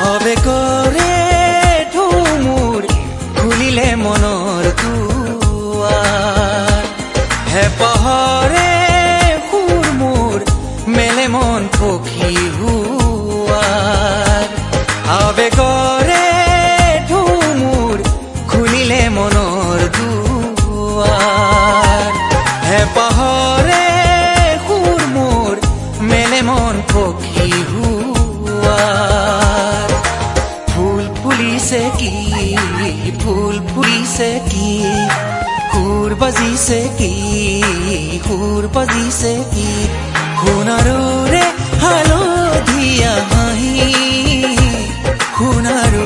আবেগৰে ঢৌমূৰ খুলিলে মনৰ দুৱাৰ হেঁপাহৰে সুৰ মোৰ মেলে মন পখী হোৱাৰ আবেগৰে ঢৌমূৰ খুলিলে মনৰ দুৱাৰ হেঁপাহৰে সুৰ মোৰ মেলে মন পখী হোৱাৰ ফুল ফুলিছে কি ফুল ফুলিছে কি সুৰ বাজিছে কি সুৰ বাজিছে কি সোণাৰুৰে হালধীয়া হাঁহি সোণাৰু